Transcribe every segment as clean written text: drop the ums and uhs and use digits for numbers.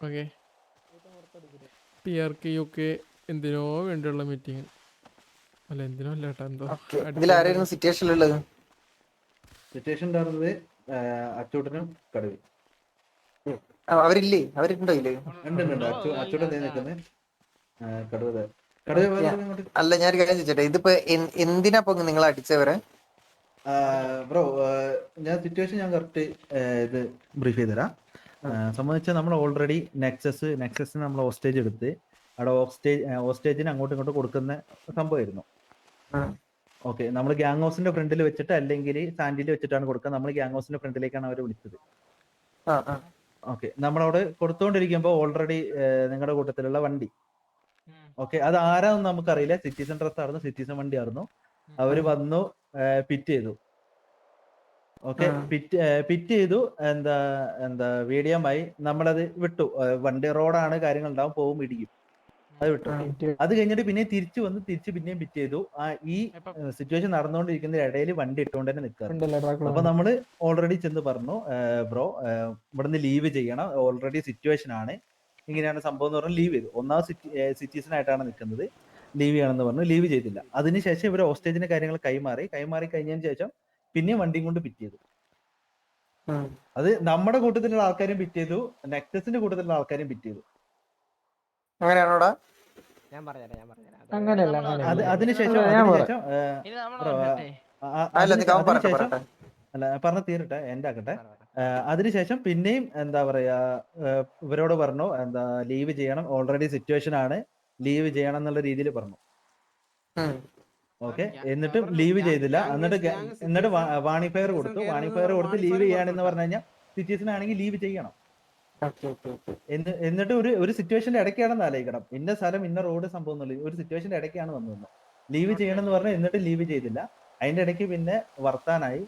Okay. PRK UK എന്തിനോ വേണ്ടിയുള്ള meeting. അല്ല എന്തിനോ അല്ല കേട്ടോ, എന്തോ ഇതിലാരായിരുന്നു സിറ്റുവേഷനിലുള്ളത്? സിറ്റുവേഷൻ ഉണ്ടായിരുന്നത് അച്ചൂട്ടനും കടുവി. അവരില്ലേ? അവരുണ്ടോ ഇല്ലേ? ഉണ്ട്. അച്ചൂട്ടൻ നിൽക്കുന്നത് കടുവ. അല്ല, ഞാനൊരു കാര്യം ചോദിച്ചോട്ടെ, ഇതിപ്പോ എന്തിനാ നിങ്ങൾ അടിച്ചവരെ? ബ്രോ, ഞാൻ സിറ്റുവേഷൻ കറക്റ്റ് ഇത് ബ്രീഫ് ചെയ്തുതരാം. സംബന്ധിച്ചാൽ നമ്മൾ ഓൾറെഡി നെക്സസിന് നമ്മൾ ഹോസ്റ്റേജ് എടുത്ത് അവിടെ ഹോസ്റ്റേജിന് അങ്ങോട്ടും ഇങ്ങോട്ടും കൊടുക്കുന്ന സംഭവമായിരുന്നു. ഓക്കെ, നമ്മൾ ഗ്യാങ് ഹൗസിന്റെ ഫ്രണ്ടിൽ വെച്ചിട്ട് അല്ലെങ്കിൽ സാൻഡിൽ വെച്ചിട്ടാണ് കൊടുക്കുക. നമ്മൾ ഗ്യാങ് ഹൗസിന്റെ ഫ്രണ്ടിലേക്കാണ് അവർ വിളിച്ചത്. ഓക്കെ, നമ്മളവിടെ കൊടുത്തുകൊണ്ടിരിക്കുമ്പോൾ ഓൾറെഡി നിങ്ങളുടെ കൂട്ടത്തിലുള്ള വണ്ടി, ഓക്കെ, അത് ആരാന്ന് നമുക്കറിയില്ല. സിറ്റിസൺ ഡ്രസ് ആയിരുന്നു, സിറ്റിസൺ വണ്ടി ആയിരുന്നു. അവര് വന്നു പിറ്റ് ചെയ്തു. ഓക്കെ, പിറ്റ് ചെയ്തു. എന്താ വീഡിയോമായി നമ്മളത് വിട്ടു. വണ്ടി റോഡാണ്, കാര്യങ്ങൾ ഉണ്ടാവും, പോകും, ഇടിക്കും, അത് വിട്ടു. അത് കഴിഞ്ഞിട്ട് പിന്നെ തിരിച്ചു വന്ന് പിന്നെയും പിറ്റ് ചെയ്തു. ഈ സിറ്റുവേഷൻ നടന്നുകൊണ്ടിരിക്കുന്ന ഇടയിൽ വണ്ടി ഇട്ടുകൊണ്ട് തന്നെ നിൽക്കുക. അപ്പൊ നമ്മള് ഓൾറെഡി ചെന്ന് പറഞ്ഞു, ബ്രോ ഇവിടുന്ന് ലീവ് ചെയ്യണം, ഓൾറെഡി സിറ്റുവേഷൻ ആണ്, ഇങ്ങനെയാണ് സംഭവം എന്ന് പറഞ്ഞ് ലീവ് ചെയ്തു. ഒന്നാമത് സിറ്റിസൺ ആയിട്ടാണ് നിൽക്കുന്നത്, ലീവ് ചെയ്യണമെന്ന് പറഞ്ഞു, ലീവ് ചെയ്തില്ല. അതിനുശേഷം ഇവർ ഹോസ്റ്റേജിന്റെ കാര്യങ്ങൾ കൈമാറി കഴിഞ്ഞതിന് ശേഷം പിന്നെയും വണ്ടിയും കൊണ്ട് പിറ്റ് ചെയ്തു. അത് നമ്മുടെ കൂട്ടത്തിലുള്ള ആൾക്കാരും പിറ്റ് ചെയ്തു, നെക്സസിന്റെ കൂട്ടത്തിലുള്ള ആൾക്കാരും പിറ്റ് ചെയ്തു. അങ്ങനെയാണോടാ? അതിനുശേഷം അല്ല, പറഞ്ഞ തീരട്ടെ, എന്റെ ആക്കട്ടെ. അതിനുശേഷം പിന്നെയും എന്താ പറയാ, ഇവരോട് പറഞ്ഞു ലീവ് ചെയ്യണം, ഓൾറെഡി സിറ്റുവേഷൻ ആണ്, ലീവ് ചെയ്യണം എന്നുള്ള രീതിയിൽ പറഞ്ഞു. ഓക്കെ, എന്നിട്ടും ലീവ് ചെയ്തില്ല. എന്നിട്ട് വാണിംഗ് ഫയർ കൊടുത്ത് ലീവ് ചെയ്യാണെന്ന് പറഞ്ഞു കഴിഞ്ഞാൽ സിറ്റുവേഷൻ ആണെങ്കിൽ ലീവ് ചെയ്യണം. എന്നിട്ട് ഒരു സിറ്റുവേഷന്റെ ഇടയ്ക്കാണെന്ന് ആലോചിക്കണം. ഇന്ന സ്ഥലം, ഇന്ന റോഡ് സംഭവം എന്നുള്ളത് ഒരു സിറ്റുവേഷന്റെ ഇടയ്ക്കാണ് വന്നത്. ലീവ് ചെയ്യണം എന്ന് പറഞ്ഞാൽ എന്നിട്ട് ലീവ് ചെയ്തില്ല. അതിന്റെ ഇടയ്ക്ക് പിന്നെ വർത്താനായി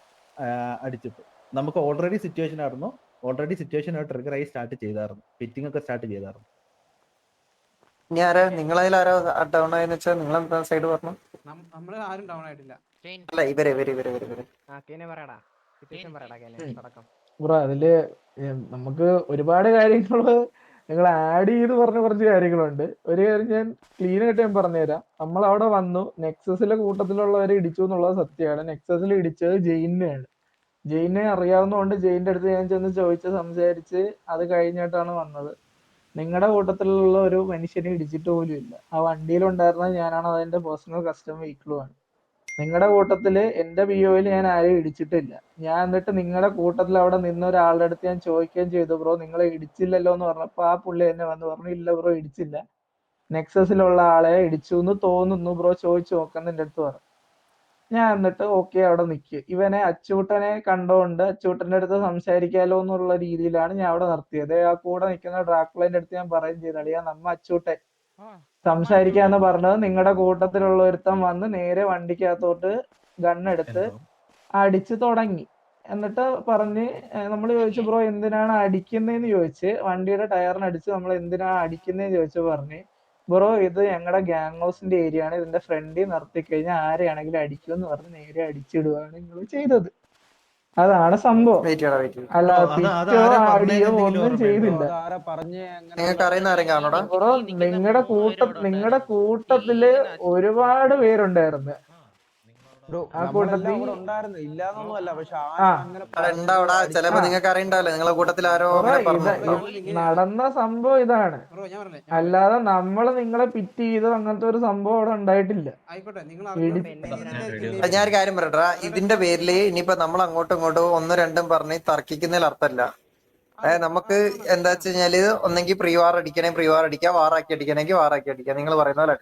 അടിച്ചിട്ടു. നമുക്ക് ഓൾറെഡി സിറ്റുവേഷൻ ആയിരുന്നു, ഓൾറെഡി സിറ്റുവേഷൻ ട്രിഗറായി സ്റ്റാർട്ട് ചെയ്തായിരുന്നു, ഫിറ്റിംഗ് ഒക്കെ സ്റ്റാർട്ട് ചെയ്തായിരുന്നു. നിങ്ങളതിലാരോ ഡൗൺ ആയെന്ന് വെച്ചാൽ നിങ്ങൾ എന്താ സൈഡ് പറഞ്ഞു? നമ്മള് ആരും ഡൗൺ ആയിട്ടില്ല. അല്ല, ഇവരെ ബ്രോ അതില് നമുക്ക് ഒരുപാട് കാര്യങ്ങള് നിങ്ങൾ ആഡ് ചെയ്ത് പറഞ്ഞ കുറച്ച് കാര്യങ്ങളുണ്ട്. ഒരു കാര്യം ഞാൻ ക്ലീൻ ആയിട്ട് ഞാൻ പറഞ്ഞുതരാം. നമ്മൾ അവിടെ വന്നു, നെക്സസിലെ കൂട്ടത്തിലുള്ളവരെ ഇടിച്ചു എന്നുള്ളത് സത്യമാണ്. നെക്സസിൽ ഇടിച്ചത് ജെയിനെയാണ്. ജെയിനെ അറിയാവുന്നതുകൊണ്ട് ജെയിന്റെ അടുത്ത് ഞാൻ ചെന്ന് ചോദിച്ച് സംസാരിച്ച് അത് കഴിഞ്ഞിട്ടാണ് വന്നത്. നിങ്ങളുടെ കൂട്ടത്തിലുള്ള ഒരു മനുഷ്യനെ ഇടിച്ചിട്ട് പോലും ഇല്ല. ആ വണ്ടിയിലുണ്ടായിരുന്നത് ഞാനാണ്, അതെന്റെ പേഴ്സണൽ കസ്റ്റം വെഹിക്കിളുമാണ്. നിങ്ങളുടെ കൂട്ടത്തില് എന്റെ POയിൽ ഞാൻ ആരെയും ഇടിച്ചിട്ടില്ല. ഞാൻ എന്നിട്ട് നിങ്ങളുടെ കൂട്ടത്തിൽ അവിടെ നിന്ന ഒരാളുടെ അടുത്ത് ഞാൻ ചോദിക്കുകയും ചെയ്തു, ബ്രോ നിങ്ങളെ ഇടിച്ചില്ലല്ലോ എന്ന് പറഞ്ഞപ്പോ ആ പുള്ളി എന്നെ വന്ന് പറഞ്ഞു, ഇല്ല ബ്രോ ഇടിച്ചില്ല, നെക്സസിലുള്ള ആളെ ഇടിച്ചു എന്ന് തോന്നുന്നു ബ്രോ, ചോദിച്ചു നോക്കുന്ന എന്റെ അടുത്ത് പറഞ്ഞു. ഞാൻ എന്നിട്ട് ഓക്കെ അവിടെ നിൽക്കുക. ഇവനെ അച്ചൂട്ടനെ കണ്ടോണ്ട് അച്ചൂട്ടന്റെ അടുത്ത് സംസാരിക്കാലോ എന്നുള്ള രീതിയിലാണ് ഞാൻ അവിടെ നിർത്തിയത്. ആ കൂടെ നിൽക്കുന്ന ഡ്രാക്കുളന്റെ അടുത്ത് ഞാൻ പറയും ചെയ്തളിയാ, നമ്മ അച്ചൂട്ടൻ സംസാരിക്കാന്ന് പറഞ്ഞത് നിങ്ങളുടെ കൂട്ടത്തിലുള്ള ഒരുത്തൻ വന്ന് നേരെ വണ്ടിക്കകത്തോട്ട് ഗണ്ണെടുത്ത് അടിച്ചു തുടങ്ങി. എന്നിട്ട് പറഞ്ഞ് നമ്മൾ ചോദിച്ചു, ബ്രോ എന്തിനാണ് അടിക്കുന്നതെന്ന് ചോദിച്ച്, വണ്ടിയുടെ ടയറിനടിച്ച് നമ്മൾ എന്തിനാണ് അടിക്കുന്നതെന്ന് ചോദിച്ചു. പറഞ്ഞ്, ബ്രോ ഇത് ഞങ്ങളുടെ ഗ്യാങ് ഹൗസിന്റെ ഏരിയ ആണ്, ഇതിന്റെ ഫ്രണ്ടിൽ നിർത്തി കഴിഞ്ഞാൽ ആരെയാണെങ്കിലും അടിക്കുമെന്ന് പറഞ്ഞ് നേരെ അടിച്ചിടുകയാണ് നിങ്ങൾ ചെയ്തത്. അതാണ് സംഭവം. അല്ല പിറ്റോ ആടിയോ ഒന്നും ചെയ്തില്ല. ബ്രോ നിങ്ങളുടെ കൂട്ടത്തില് ഒരുപാട് പേരുണ്ടായിരുന്നു. ചിലപ്പോ നിങ്ങൾക്ക് അറിയണ്ടാവില്ല, നിങ്ങളെ കൂട്ടത്തിൽ ആരോ നടന്ന സംഭവം ഇതാണ്, അല്ലാതെ നമ്മള് നിങ്ങളെ പിറ്റ് ചെയ്തോ അങ്ങനത്തെ ഒരു സംഭവം അവിടെ ഉണ്ടായിട്ടില്ല. ഞാനൊരു കാര്യം പറയട്ടാ, ഇതിന്റെ പേരില് ഇനിയിപ്പോ നമ്മൾ അങ്ങോട്ടും ഇങ്ങോട്ടും ഒന്നും രണ്ടും പറഞ്ഞ് തർക്കിക്കുന്നതിൽ അർത്ഥമല്ല. നമുക്ക് എന്താ വെച്ച് കഴിഞ്ഞാല് ഒന്നെങ്കിൽ പ്രീ വാർ അടിക്കണമെങ്കിൽ പ്രീ വാർ അടിക്കാം, വാറാക്കി അടിക്കണമെങ്കിൽ വാറാക്കി അടിക്കാം. നിങ്ങൾ പറയുന്ന പോലെ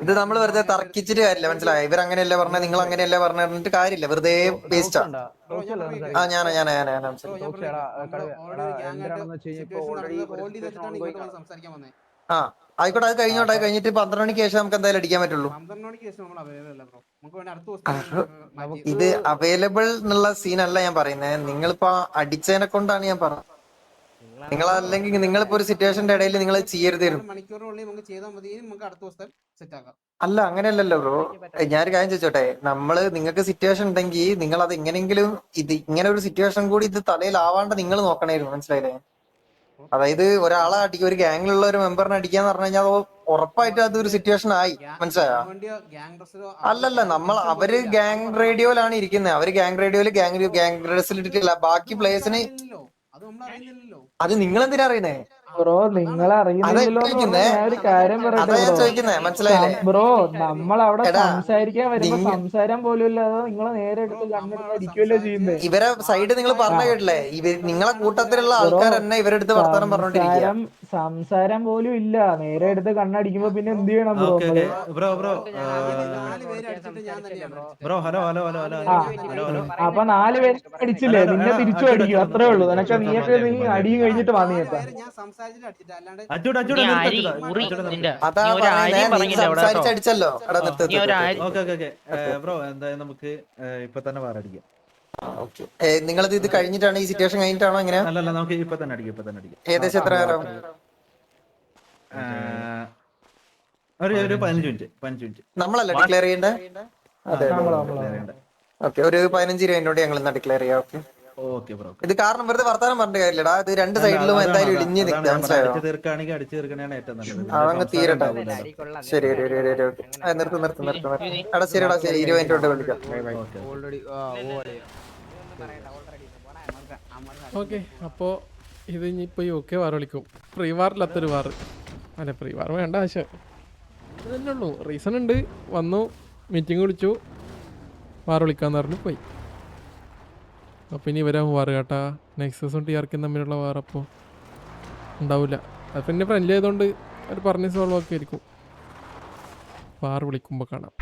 ഇത് നമ്മൾ വെറുതെ തർക്കിച്ചിട്ട് കാര്യമില്ല, മനസ്സിലായോ? ഇവരങ്ങനെയല്ലേ പറഞ്ഞ, നിങ്ങൾ അങ്ങനെയല്ലേ പറഞ്ഞിട്ട് കാര്യമില്ല, വെറുതെ വേസ്റ്റാ. ഞാനാ ആയിക്കോട്ടെ, അത് കഴിഞ്ഞോട്ടെ. അത് കഴിഞ്ഞിട്ട് 12 മണിക്ക് ശേഷം നമുക്ക് എന്തായാലും അടിക്കാൻ പറ്റുള്ളൂ. ഇത് അവൈലബിൾ എന്നുള്ള സീനല്ല ഞാൻ പറയുന്നത്, നിങ്ങളിപ്പോ അടിച്ചതിനെ കൊണ്ടാണ് ഞാൻ പറഞ്ഞത്. നിങ്ങൾ അല്ലെങ്കിൽ നിങ്ങളിപ്പോ ഒരു സിറ്റുവേഷന്റെ ഇടയിൽ നിങ്ങൾ ചെയ്യരുതായിരുന്നു. മണിക്കൂറിനുള്ളിൽ നമുക്ക് ചെയ്താൽ മതി, നമുക്ക് അടുത്ത ദിവസം സെറ്റ് ആക്കാം. അല്ല അങ്ങനെയല്ലല്ലോ ബ്രോ. ഞാനൊരു കാര്യം ചോദിച്ചോട്ടെ, നിങ്ങൾക്ക് സിറ്റുവേഷൻ ഉണ്ടെങ്കിൽ നിങ്ങൾ അത് എങ്ങനെയെങ്കിലും ഇങ്ങനെ ഒരു സിറ്റുവേഷൻ കൂടി തലയിലാവാണ്ട് നിങ്ങൾ നോക്കണായിരുന്നു, മനസ്സിലായില്ലേ? അതായത് ഒരാളെ അടിക്കുക, ഒരു ഗ്യാങ്ങിലുള്ള ഒരു മെമ്പറിനെ അടിക്കാന്ന് പറഞ്ഞു കഴിഞ്ഞാൽ അത് ഉറപ്പായിട്ടും അതൊരു സിറ്റുവേഷൻ ആയി, മനസ്സിലായോ? അല്ലല്ല, അവര് ഗ്യാങ് റേഡിയോയിലാണ് ഇരിക്കുന്നത്. അവര് ഗ്യാങ് റേഡിയോയില് ഗ്യാങ് ഡ്രസ്സിൽ ഇട്ടിട്ടില്ല. ബാക്കി പ്ലേയേഴ്സിന് അത് നിങ്ങൾ എന്തിനാ അറിയുന്നേ? ബ്രോ നിങ്ങൾ അറിയുന്നില്ലല്ലോ എന്ന് പറഞ്ഞാൽ ഞാൻ ഒരു കാര്യം അതാ പറയട്ടെ ഞാൻ ബ്രോ. ചോദിക്കുന്നേ, മനസ്സിലായില്ലേ? ബ്രോ നമ്മൾ അവിടെ എടാ, സംസാരിക്കാൻ വരുമ്പോ സംസാരം പോലും ഇല്ലാതെ നിങ്ങളെ നേരെ എടുത്ത് കണ്ണെടുത്ത് അടിക്കുമല്ലോ ചെയ്യുന്നത്. ഇവരെ സൈഡ് നിങ്ങൾ പറഞ്ഞ കേട്ടില്ലേ? നിങ്ങളെ കൂട്ടത്തിലുള്ള ആൾക്കാർ തന്നെ ഇവരെടുത്ത് വർത്തമാനം പറഞ്ഞോണ്ടിരിക്കുക. സംസാരം പോലും ഇല്ല, നേരെ എടുത്ത് കണ്ണടിക്കുമ്പോ പിന്നെ എന്ത് ചെയ്യണം ബ്രോ? ബ്രോ ഹലോ അപ്പൊ 4 പേര് അടിച്ചില്ലേ, നിന്നെ തിരിച്ചു അടിക്കും, അത്രേ ഉള്ളൂ. നിനക്ക് നീയൊക്കെ അടിയും കഴിഞ്ഞിട്ട് വന്നിട്ടാ. അതാ സംസാരിച്ചടിച്ചല്ലോ. ബ്രോ എന്തായാലും നമുക്ക് ഇപ്പൊ തന്നെ വാറടിക്കാം. നിങ്ങളത് ഇത് കഴിഞ്ഞിട്ടാണ്, ഈ സിറ്റുവേഷൻ കഴിഞ്ഞിട്ടാണോ എങ്ങനെ? അല്ലല്ല, നമുക്ക് ഇപ്പൊ തന്നെ അടിക്കാം. ഏകദേശം എത്ര നേരം? ഒരു 15 മിനിറ്റ്. നമ്മളല്ല ഡിക്ലെയർ ചെയ്യണ്ടേ? അതെ, ഓക്കെ. ഒരു 15 രൂപ ഞങ്ങൾ ഇന്ന് ഡിക്ലെയർ ചെയ്യാം. Okay okay bro. ഇത് കാരണം വെറുതെ വർത്താനം പറഞ്ഞ കാര്യമില്ലടാ. ഇത് രണ്ട് സൈഡിലും എന്തായാലും ഇടിഞ്ഞ് നിൽക്കുക, മനസ്സിലായോ? അടിച്ചു തീർക്കുകയാണെങ്കിൽ ഏറ്റവും നല്ലത്. അതങ്ങ് തീരട്ടെ. ശരി, നിർത്ത്. എടാ ശരിടാ, ശരി. 20 മിനിറ്റ് കൊണ്ട് വിളിക്കാം. ഓക്കെ, അപ്പോൾ ഇത് ഇനിയിപ്പോൾ UK വാർ വിളിക്കും. ഫ്രീ വാറില്ലാത്തൊരു വാർ അല്ല, ഫ്രീ വാർ വേണ്ട ആവശ്യം ഇത് തന്നെ ഉള്ളൂ. റീസൺ ഉണ്ട്, വന്നു മീറ്റിംഗ് വിളിച്ചു, വാർ വിളിക്കാന്ന് പറഞ്ഞു പോയി. അപ്പോൾ ഇനി വരാൻ വാർ കേട്ടാ. നെക്സസും TRKയും തമ്മിലുള്ള വാർ അപ്പോൾ ഉണ്ടാവില്ല. അത് പിന്നെ ഫ്രണ്ട്ലി ആയതുകൊണ്ട് അവർ പറഞ്ഞ് സോൾവ് ഒക്കെ ആയിരിക്കും. വാർ വിളിക്കുമ്പോൾ കാണാം.